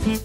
Dobro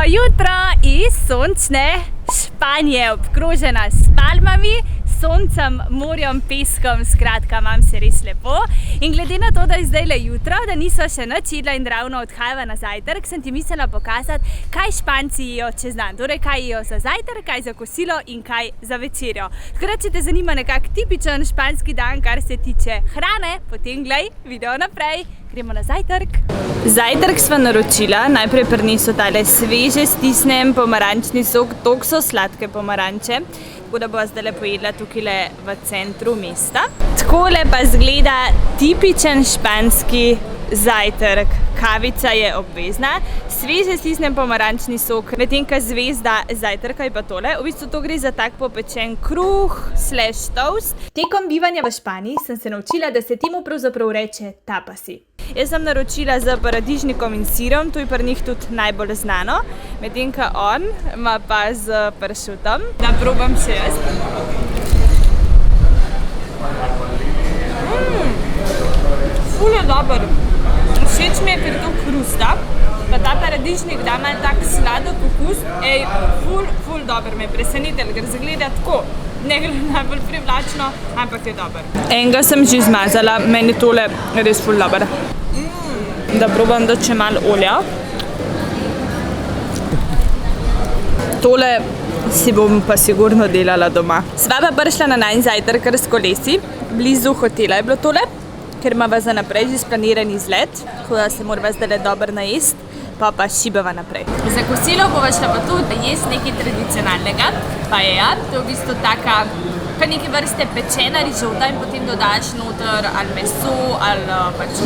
jutro iz sončne Španije, obkrožena s palmami, soncem, morjem, peskom, skratka, imam se res lepo. In glede na to, da je zdaj le jutro, da niso še nič jedla in ravno odhajava na zajtrk, sem ti mislila pokazati, kaj Španci jejo čez dan. Torej, kaj jejo za zajtrk, kaj za kosilo in kaj za večerjo. Tako da, če te zanima nekak tipičen španski dan, kar se tiče hrane, potem glej video naprej. Gremo na zajtrk. Zajtrk sva naročila, najprej prinesel tale sveže stisnem pomarančni sok, toliko so sladke pomaranče, tako da bova zdaj pojedla tukaj v centru mesta. Takole pa zgleda tipičen španski zajtrk. Kavica je obvezna, sveže stisnem pomarančni sok, medtem ko zvezda zajtrka je pa tole. V bistvu to gre za tak popečen kruh / toast. Tekom bivanja v Španiji sem se naučila, da se temu pravzaprav reče tapasi. Jaz sem naročila z paradižnikom in sirom, to je pri njih tudi najbolj znano, medtem ko on ima pa z pršutom. Da probam še jaz. Ful je dober. Všeč mi je, ker to hrusta, pa ta paradižnik da malo tak sladek okus. Ej, ful dober me je presenetil, ker zgleda tako. Ne glede najbolj privlačno, ampak je dober. Enega sem že zmazala, meni tole res ful dober. Da probam dati še malo olja. Tole si bom pa sigurno delala doma. Sva pa prišla na najin zajtrk s kolesi, blizu hotela je bilo tole, ker imava za naprej že splaniran izlet, tako da se morava zdaj dobro najesti, pa šibava naprej. Za kosilo bova šla pa tudi jesti nekaj tradicionalnega, paella. To je v bistvu taka, kar neke vrste pečena rižota in potem dodaš noter ali meso ali pač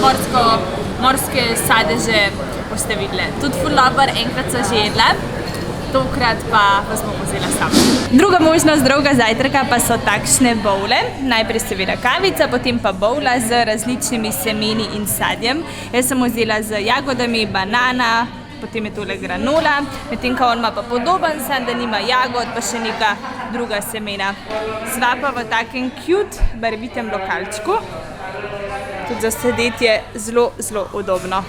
morske sadeže, boste videli. Tudi ful dober, enkrat so že jedla, tokrat pa smo vzela sama. Druga možnost drugega zajtrka pa so takšne bowle. Najprej seveda kavica, potem pa bowla z različnimi semeni in sadjem. Jaz sem vzela z jagodami, banana, potem je tole granola, medtem ko on ima pa podoben, samo da nima jagod, pa še neka druga semena. Sva pa v takem cute, barvitem lokalčku. Tudi za sedeti je zelo udobno.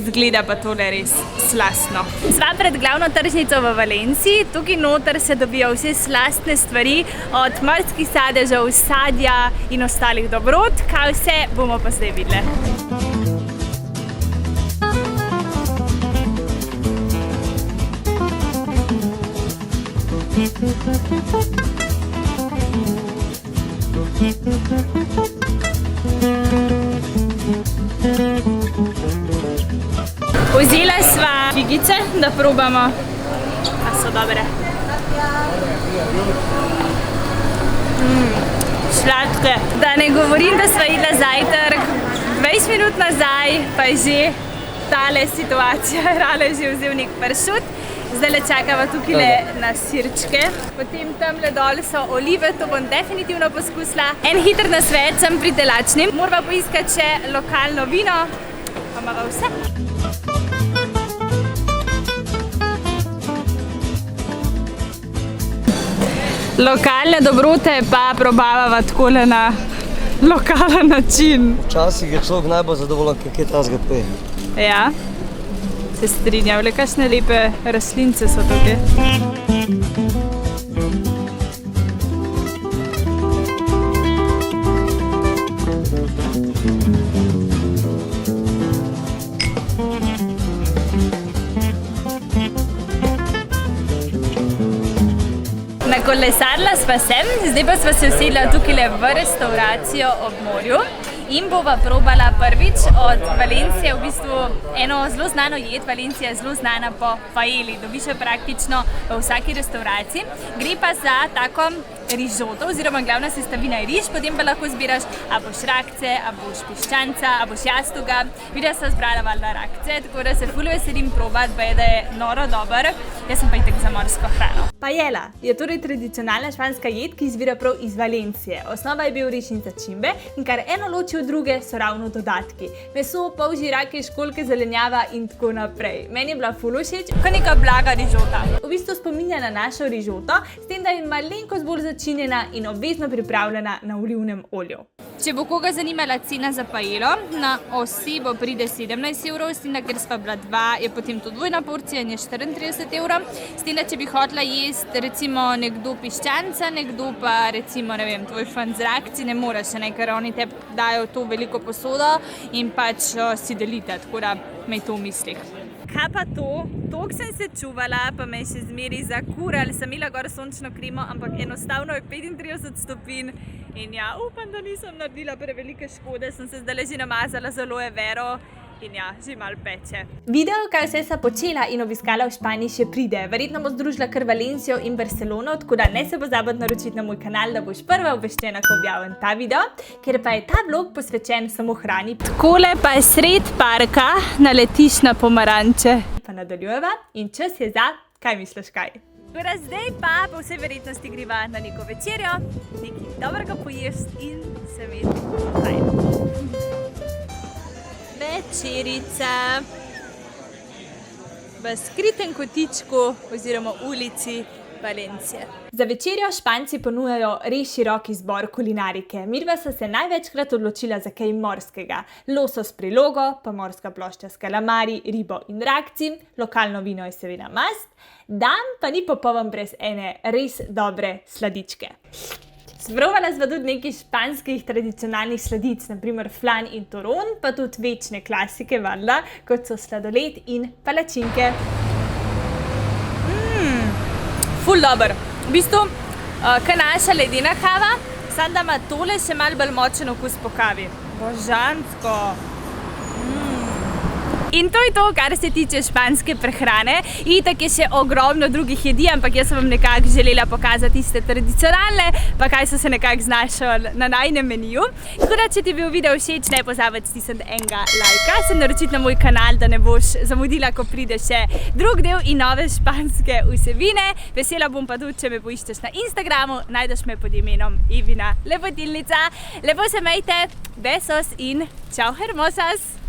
Zgleda pa tole res slastno. Sva pred glavno tržnico v Valenciji, tukaj noter se dobijo vse slastne stvari, od morskih sadežev, sadja in ostalih dobrot, kaj vse bomo pa zdaj videli. Vzela sva figice, da probamo, a so dobre. Sladke. Da ne govorim, da sva jedla zajtrk 20 minut nazaj, pa je že tale situacija. Rale je že vzel nek pršut. Zdaj čakava tukaj na sirčke. Potem tamle dol so olive, to bom definitivno poskusila. En hiter nasvet, sem pri telačni. Morava poiskati še lokalno vino, pa imava vse. Lokalne dobrote pa probavava takole na lokalen način. Včasih je človek najbolj zadovoljen, kaj tasga poje. Ja, se strinjam, le kakšne lepe rastlince so tukaj. Nakolesarila sva se, zdaj pa sva se usedla tukaj v restauracijo ob morju in bova probala prvič od Valencije, v bistvu eno zelo znano jed. Valencija je zelo znana po paelli, dobiš jo praktično v vsaki restauraciji. Gre pa za tako rižoto, oziroma glavna sestavina je riž, potem pa lahko zbiraš, a boš rakce, a boš piščanca, a boš jastoga. Videla sem zbrala valjda rakce, tako da se ful veselim probati, da je noro dober. Jaz sem pa itak za morsko hrano. Paella je torej tradicionalna španska jed, ki izvira prav iz Valencije. Osnova je bil riž in začimbe in kar eno loči od druge so ravno dodatki. Meso, polži, rake, školjke, zelenjava in tako naprej. Meni je bila ful všeč, kot neka blaga rižota. V bistvu spominja na našo rižoto, s tem, da je malenkost bolj začimbe začinjena in obvezno pripravljena na olivnem olju. Če bo koga zanimala cena za paelo, na osebo pride 17 evrov, s tem, ker sva bila 2, je potem to dvojna porcija in je 34 evrov. S tem, če bi hotela jesti recimo nekdo piščanca, nekdo pa recimo, ne vem, tvoj fan z rakci, ne moreš, ker oni te dajo to veliko posodo in pač si delite, tako da imej to v mislih. Kaj pa to? Toliko sem se čuvala, pa me je še zmeri zakurali. Sem imela gor sončno kremo, ampak enostavno je 35 stopinj. In ja, upam, da nisem naredila prevelike škode. Sem se zdaj že namazala z aloe vero in ja, že malo peče. Video, kaj vse sem počela in obiskala v Španiji, še pride. Verjetno bo združila kar Valencijo in Barcelono, tako da ne se pozabiti naročiti na moj kanal, da boš prva obveščena, ko objavim ta video, ker pa je ta vlog posvečen samo hrani. Takole pa je sred parka, naletiš na pomaranče. Pa nadaljujeva in čas je za, kaj misliš kaj? Zdaj pa po vsej verjetnosti greva na neko večerjo, nekaj dobrega pojesti in se imeti fajn. Večerica v skritem kotičku oziroma ulici Valencije. Za večerjo Španci ponujajo res širok izbor kulinarike. Midva sta se največkrat odločila za kaj morskega. Losos s prilogo, pa morska plošča s kalamari, ribo in rakci, lokalno vino je seveda must, dan pa ni popoln brez ene res dobre sladičke. Sprovala sva tudi nekaj španskih tradicionalnih sladic, naprimer flan in toron, pa tudi večne klasike, valjda, kot so sladoled in palačinke. Ful dober. V bistvu, kaj naša ledena kava, samo da ima tole še malo bolj močen okus po kavi. Božansko. In to je to, kar se tiče španske prehrane. Itak je še ogromno drugih jedi, ampak jaz sem vam nekako želela pokazati tiste tradicionalne, pa kaj so se nekako znašli na najinem meniju. Tako da, če ti je bil video všeč, ne pozabi stisniti enega lajka, se naročiti na moj kanal, da ne boš zamudila, ko pride še drug del in nove španske vsebine. Vesela bom pa tudi, če me poiščeš na Instagramu, najdeš me pod imenom Ivina Lepotilnica. Lepo se mejte, besos in čau hermosas!